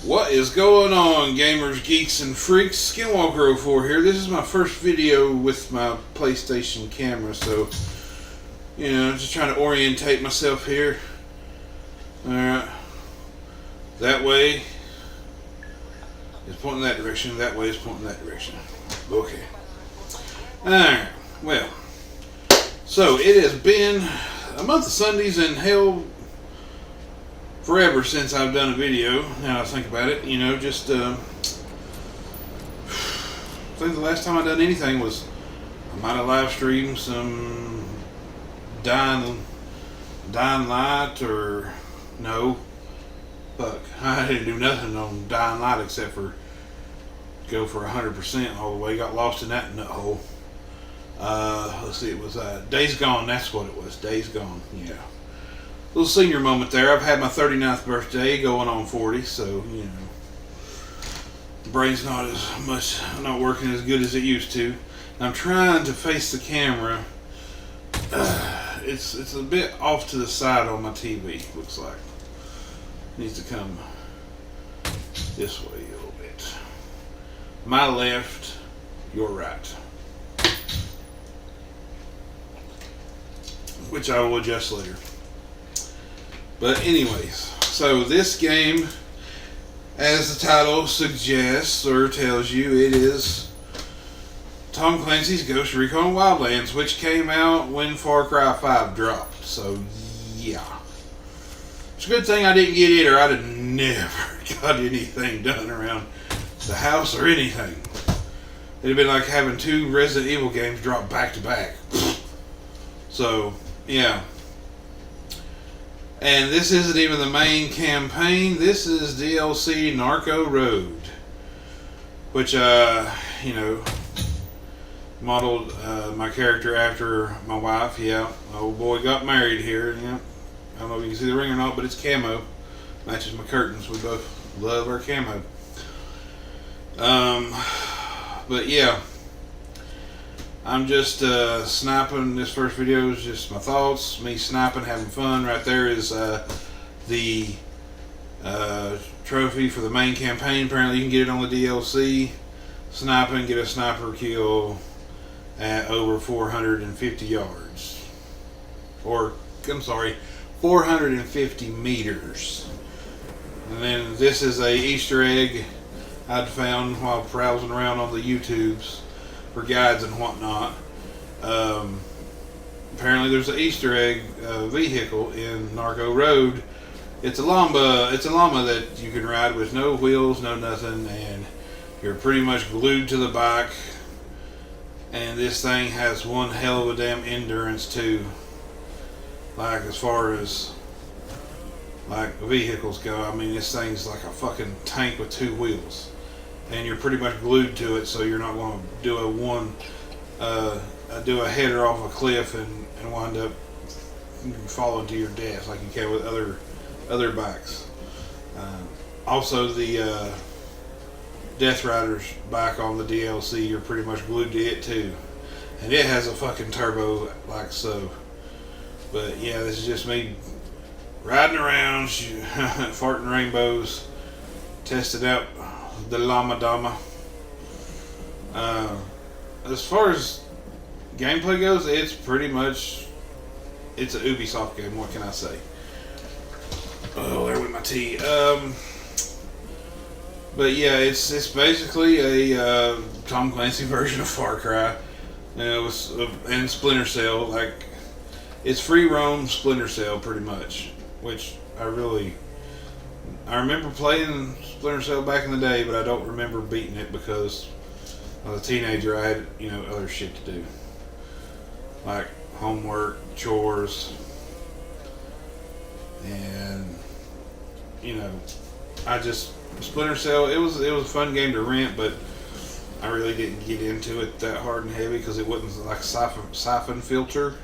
What is going on, gamers, geeks, and freaks? Skinwalker04 here. This is my first video with my PlayStation camera, so, you know, just trying to orientate myself here. Alright. That way is pointing that direction, that way is pointing that direction. Okay. Alright, well, so it has been a month of Sundays and hell, forever since I've done a video. Now I think about it, you know, just I think the last time I done anything was I might have live streamed some Dying Light, or no, fuck, I didn't do nothing on Dying Light except for go for 100% all the way. Got lost in that nut hole. Let's see, it was Days Gone. That's what it was. Days Gone. Yeah. Little senior moment there. I've had my 39th birthday, going on 40, so, you know, the brain's not working as good as it used to. I'm trying to face the camera. It's a bit off to the side on my TV, looks like. Needs to come this way a little bit. My left, your right. Which I will adjust later. But anyways, so this game, as the title suggests or tells you, it is Tom Clancy's Ghost Recon Wildlands, which came out when Far Cry 5 dropped. So yeah, it's a good thing I didn't get it, or I'd have never got anything done around the house or anything. It'd have been like having two Resident Evil games drop back to back. So yeah. And this isn't even the main campaign. This is DLC Narco Road, which you know, modeled my character after my wife. Yeah, my old boy got married here. Yeah, I don't know if you can see the ring or not, but it's camo. Matches my curtains. We both love our camo. But yeah, I'm just sniping. This first video is just my thoughts, me sniping, having fun. Right there is the trophy for the main campaign. Apparently you can get it on the DLC. Sniping, get a sniper kill at over 450 yards. Or, I'm sorry, 450 meters. And then this is a Easter egg I'd found while browsing around on the YouTubes for guides and whatnot. Apparently there's an Easter egg vehicle in Narco Road. It's a llama that you can ride with no wheels, no nothing, and you're pretty much glued to the bike. And this thing has one hell of a damn endurance too. Like, as far as like vehicles go, I mean, this thing's like a fucking tank with two wheels. And you're pretty much glued to it, so you're not going to do a header off a cliff and wind up falling to your death like you can with other bikes. Also, the Death Rider's bike on the DLC, you're pretty much glued to it too, and it has a fucking turbo like so. But yeah, this is just me riding around, farting rainbows, testing out the Llama Dama. As far as gameplay goes, it's pretty much, it's a Ubisoft game. What can I say? Oh, there went my tea. But yeah, it's basically a Tom Clancy version of Far Cry, you know, and Splinter Cell. Like, it's free roam Splinter Cell pretty much, which I remember playing Splinter Cell back in the day, but I don't remember beating it because as a teenager I had, you know, other shit to do, like homework, chores, and you know, Splinter Cell, it was a fun game to rent, but I really didn't get into it that hard and heavy because it wasn't like Siphon Filter.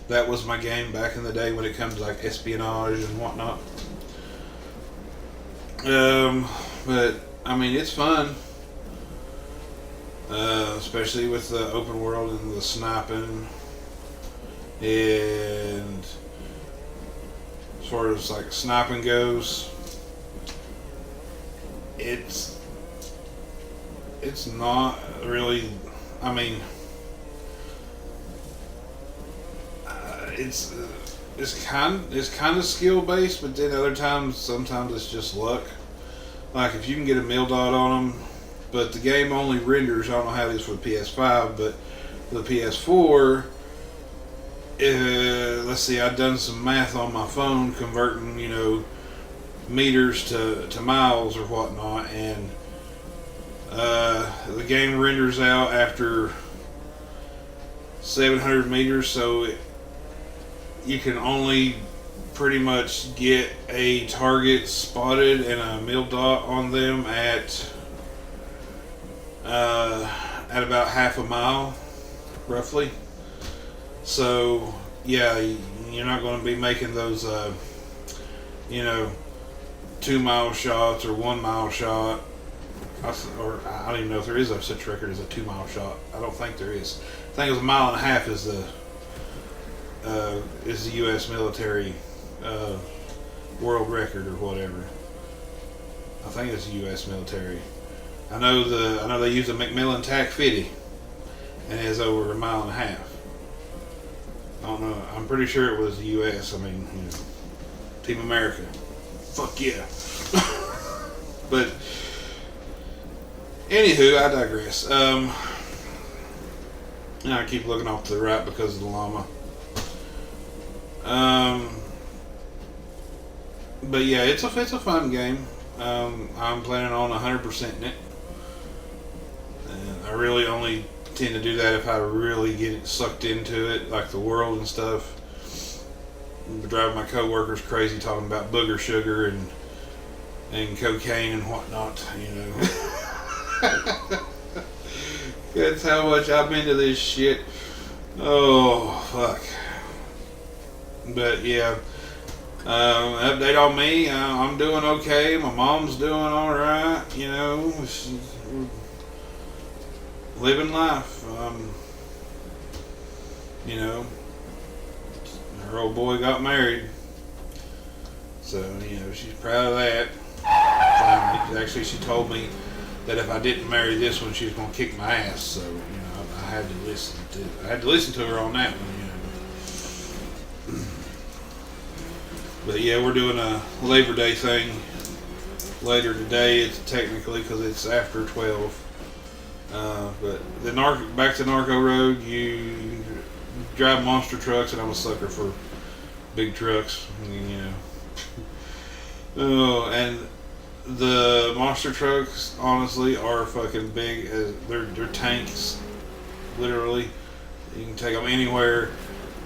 That was my game back in the day when it comes to like espionage and whatnot. But I mean, it's fun, especially with the open world and the sniping. And as far as like sniping goes, it's not really. I mean, it's kind of skill based, but then other times, sometimes it's just luck. Like if you can get a mil dot on them, but the game only renders. I don't know how it is for the PS5, but for the PS4, let's see. I've done some math on my phone, converting meters to miles or whatnot, and the game renders out after 700 meters, so you can only pretty much get a target spotted and a mil dot on them at about half a mile, roughly. So yeah, you're not going to be making those 2-mile shots or 1-mile shot. Or I don't even know if there is such record as a 2-mile shot. I don't think there is. I think it was 1.5 miles is the U.S. military world record or whatever. I think it's the U.S. military. I know they use a Macmillan TAC 50, and it's over 1.5 miles. I don't know. I'm pretty sure it was the U.S. I mean, Team America. Fuck yeah. But anywho, I digress. I keep looking off to the right because of the llama. But yeah, it's a fun game. I'm planning on 100%ing it. And I really only tend to do that if I really get sucked into it, like the world and stuff. I'm driving my coworkers crazy talking about booger sugar and cocaine and whatnot, That's how much I'm into this shit. Oh, fuck. But yeah, update on me. I'm doing okay. My mom's doing alright, She's living life. Her old boy got married. So, she's proud of that. Finally. Actually, she told me that if I didn't marry this one, she was going to kick my ass. So, I had to listen to her on that one, But yeah, we're doing a Labor Day thing later today. It's technically because it's after 12. But back to Narco Road, you drive monster trucks, and I'm a sucker for big trucks. Oh, and the monster trucks, honestly, are fucking big. They're tanks, literally. You can take them anywhere.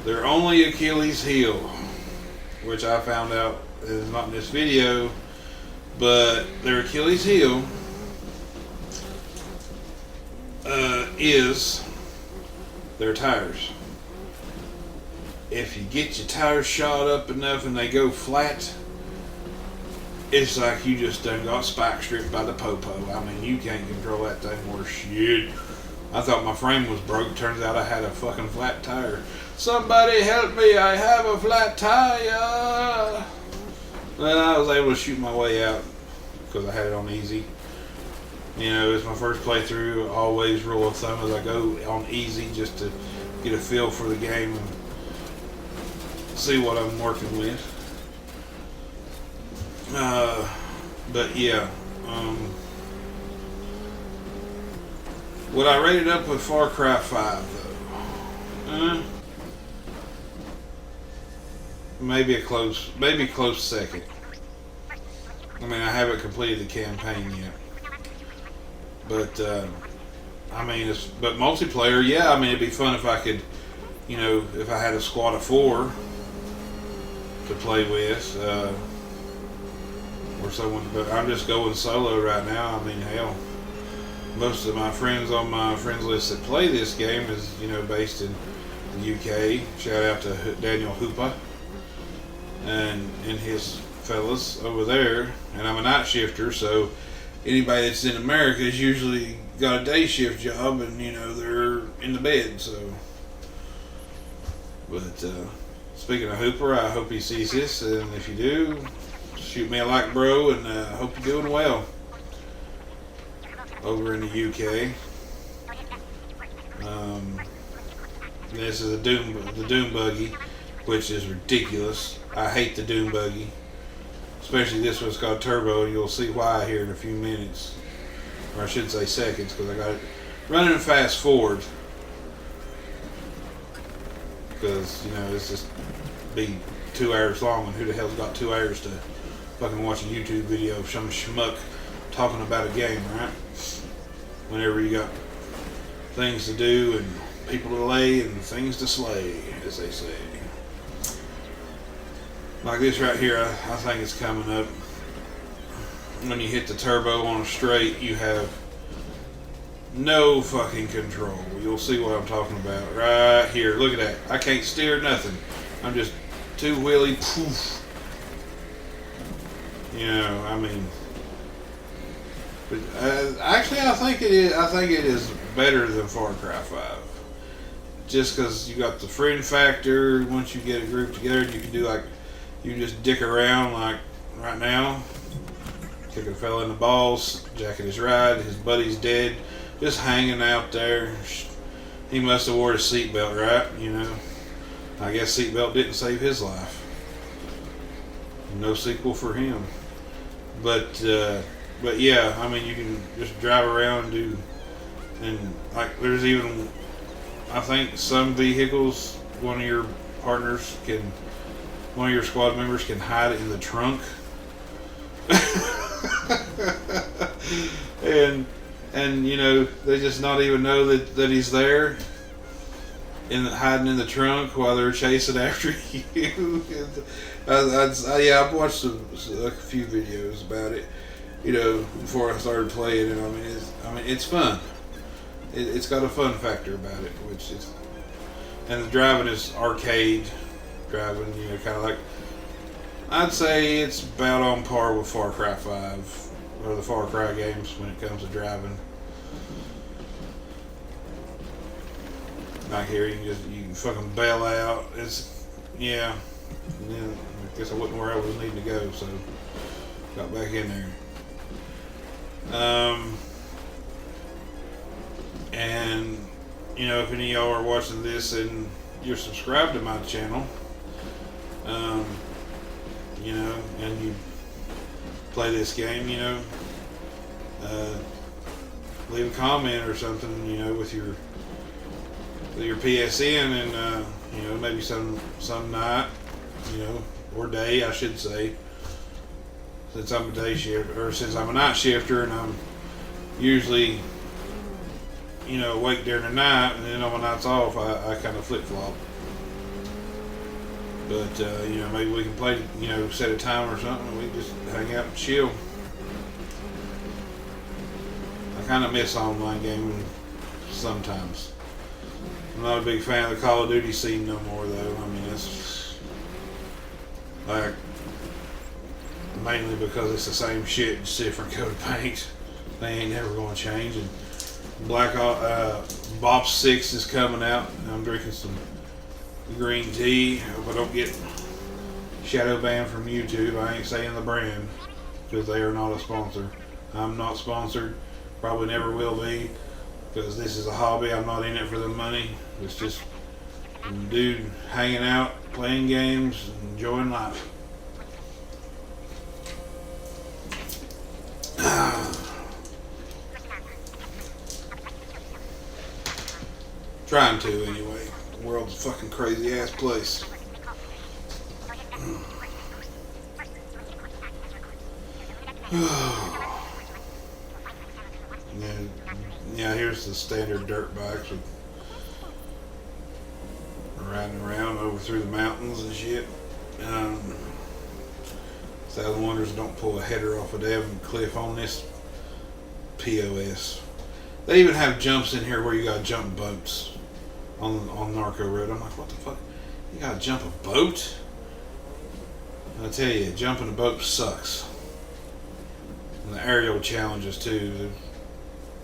They're only Achilles heel, which I found out is not in this video, but their Achilles heel is their tires. If you get your tires shot up enough and they go flat, it's like you just done got spike stripped by the popo. I mean, you can't control that thing worth shit. I thought my frame was broke. Turns out I had a fucking flat tire. Somebody help me, I have a flat tire. Well, I was able to shoot my way out because I had it on easy. It's my first playthrough. Always rule of thumb is I go on easy just to get a feel for the game and see what I'm working with. But yeah, would I rate it up with Far Cry 5 though? Maybe close second. I mean, I haven't completed the campaign yet, but but multiplayer, yeah. I mean, it'd be fun if I could, if I had a squad of 4 to play with, or someone. But I'm just going solo right now. I mean, hell, most of my friends on my friends list that play this game is, based in the UK. Shout out to Daniel Hoopa and his fellas over there. And I'm a night shifter, so anybody that's in America has usually got a day shift job, and they're in the bed. So, but speaking of Hooper, I hope he sees this, and if you do, shoot me a like, bro, and I hope you're doing well. over in the UK. This is the Doom buggy, which is ridiculous. I hate the Doom buggy, especially this one's got turbo, and you'll see why here in a few minutes, or I should say seconds, because I got it running fast forward. Because it's just be 2 hours long, and who the hell's got 2 hours to fucking watch a YouTube video of some schmuck talking about a game, right? Whenever you got things to do and people to lay and things to slay, as they say. Like this right here, I think it's coming up. When you hit the turbo on a straight, you have no fucking control. You'll see what I'm talking about right here. Look at that. I can't steer nothing. I'm just two wheelie poof. I mean, but, actually, I think it is. I think it is better than Far Cry 5. Just because you got the friend factor. Once you get a group together, you can do like you just dick around like right now, kicking a fella in the balls, jacking his ride. His buddy's dead, just hanging out there. He must have wore a seatbelt, right? I guess seatbelt didn't save his life. No sequel for him. But yeah, I mean, you can just drive around and do, and like there's even, I think some vehicles, one of your squad members can hide in the trunk. and they just not even know that he's there hiding in the trunk while they're chasing after you. I've watched a few videos about it, before I started playing, and it's fun. It's got a fun factor about it, and the driving is arcade driving, kind of like, I'd say it's about on par with Far Cry 5 or the Far Cry games when it comes to driving. Like here, you can fucking bail out. Yeah. I guess I wasn't where I was needing to go, so got back in there. And if any of y'all are watching this and you're subscribed to my channel, and you play this game, leave a comment or something, with your PSN, and maybe some night, or day, I should say, since I'm a day shift, or since I'm a night shifter, and I'm usually awake during the night, and then on my nights off I kind of flip flop. But maybe we can play, set a time or something, and we can just hang out and chill. I kind of miss online gaming sometimes. I'm not a big fan of the Call of Duty scene no more, though. It's like mainly because it's the same shit, just different coat of paint. They ain't never going to change. And Black Ops 6 is coming out, and I'm drinking some green tea. Hope I don't get shadow banned from YouTube. I ain't saying the brand because they are not a sponsor. I'm not sponsored. Probably never will be, because this is a hobby. I'm not in it for the money. It's just a dude hanging out, playing games, enjoying life. Trying to, anyway. The world's a fucking crazy ass place. Yeah, here's the standard dirt bikes with riding around over through the mountains and shit. Thousand Wonders don't pull a header off a damn cliff on this POS. They even have jumps in here where you gotta jump boats on Narco Road. I'm like, what the fuck? You gotta jump a boat? I tell you, jumping a boat sucks. And the aerial challenges too.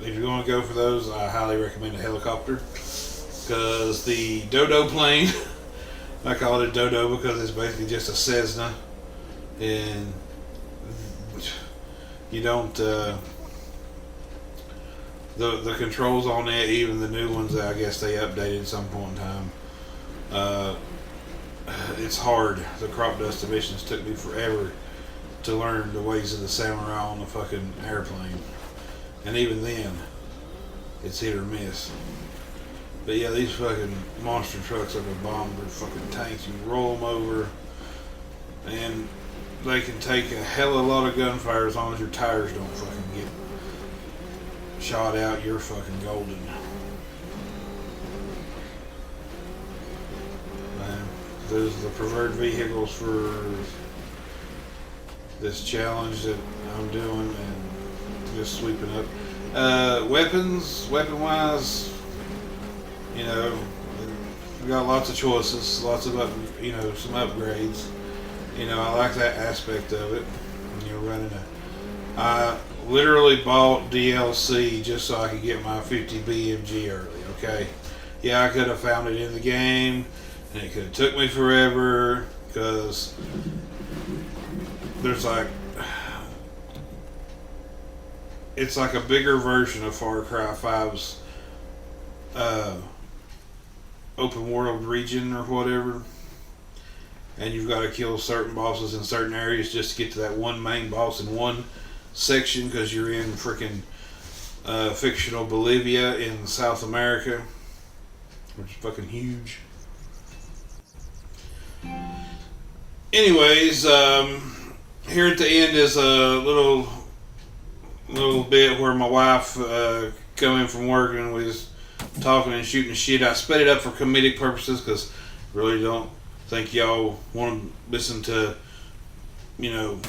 If you're going to go for those, I highly recommend a helicopter, because the Dodo plane, I call it a Dodo because it's basically just a Cessna, and you don't the controls on that, even the new ones, I guess they updated at some point in time. Uh, it's hard. The crop dust emissions took me forever to learn the ways of the samurai on the fucking airplane, and even then, it's hit or miss. But yeah, these fucking monster trucks are the bomb. They're fucking tanks. You roll them over, and they can take a hell of a lot of gunfire as long as your tires don't fucking get shot out. You're fucking golden. Man, those are the preferred vehicles for this challenge that I'm doing, and just sweeping up. Weapon-wise, you know, we got lots of choices, lots of some upgrades. You know, I like that aspect of it. You know, I literally bought DLC just so I could get my 50 BMG early. Okay, yeah, I could have found it in the game, and it could have took me forever because there's it's like a bigger version of Far Cry 5's open world region or whatever, and you've got to kill certain bosses in certain areas just to get to that one main boss in one section, because you're in freaking fictional Bolivia in South America, which is fucking huge. Anyways, here at the end is a little bit where my wife come in from work and we was talking and shooting shit. I sped it up for comedic purposes because I really don't think y'all want to listen to, you know,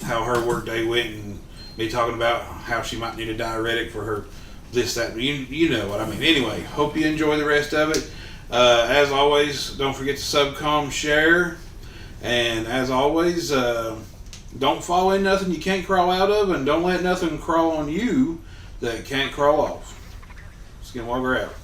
how her work day went and me talking about how she might need a diuretic for her this, that, you know what I mean. Anyway, hope you enjoy the rest of it. As always, don't forget to subcom share, and as always, don't fall in nothing you can't crawl out of, and don't let nothing crawl on you that can't crawl off. Skinwalker out.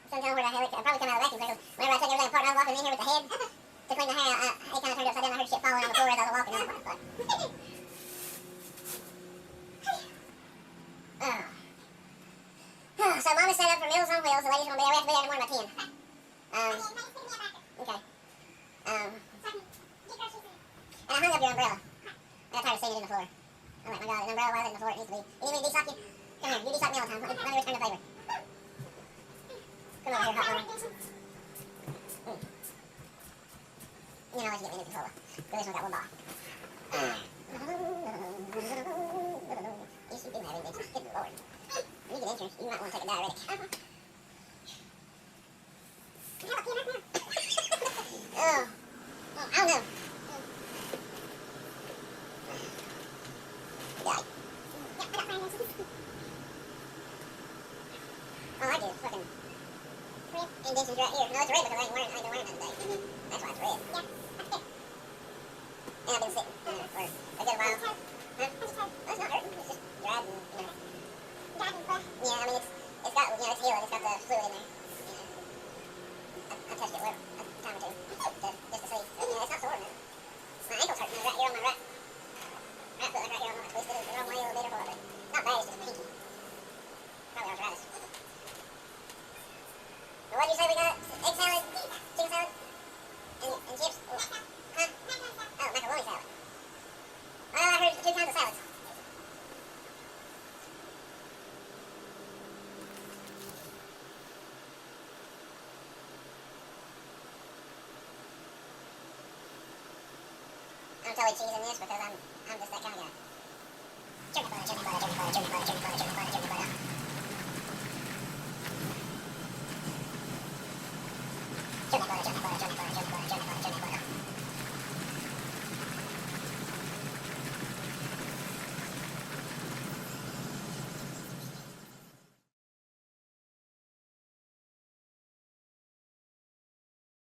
Sometimes where the hell it probably come out of the vacuum cleaner. Whenever I take everything apart, I was walking in here with the head to clean my hair, it kind of turned upside down. I heard shit falling on the floor as I was walking. And I was like, oh. So Mom is set up for Meals on Wheels. The ladies are going to be there. We have to be there in the morning by 10. Okay. And I hung up your umbrella. I got tired of seeing it in the floor. I'm like, my God, an umbrella, why is it in the floor? It needs to be. You need me to de-sock you? Come here, you de-sock me all the time. Let me return the favor. Come over here, hot mama. You know, let's get me a new controller. This one's got one ball. Yes, you do have inventions. Good Lord. When you get insurance, you might want to take a diuretic. Oh. I don't know. All I do is fucking indentions right here. No, it's red because I ain't been wearing it today. That's why it's red. Yeah, that's good. And I've been sitting for a good while. Huh? Oh, it's not hurting. It's just dried and, you know. Yeah, I mean, it's got, you know, it's healing. It's got the fluid in there. You know. I touched it a time or two just to see. But, you know, it's not sore. Man. My ankle's hurting. Right here on my right foot, like right here on my twisted the wrong way a little bit or what, but not bad. It's just pinky. Probably arthritis. But what did you say we got? Egg salad, chicken salad, and chips? Huh? Oh, macaroni salad. Well, I heard 2 kinds of salads. I'm totally cheesing this because I'm just that kind of guy. Church butter, church butter, church butter, church butter, church butter.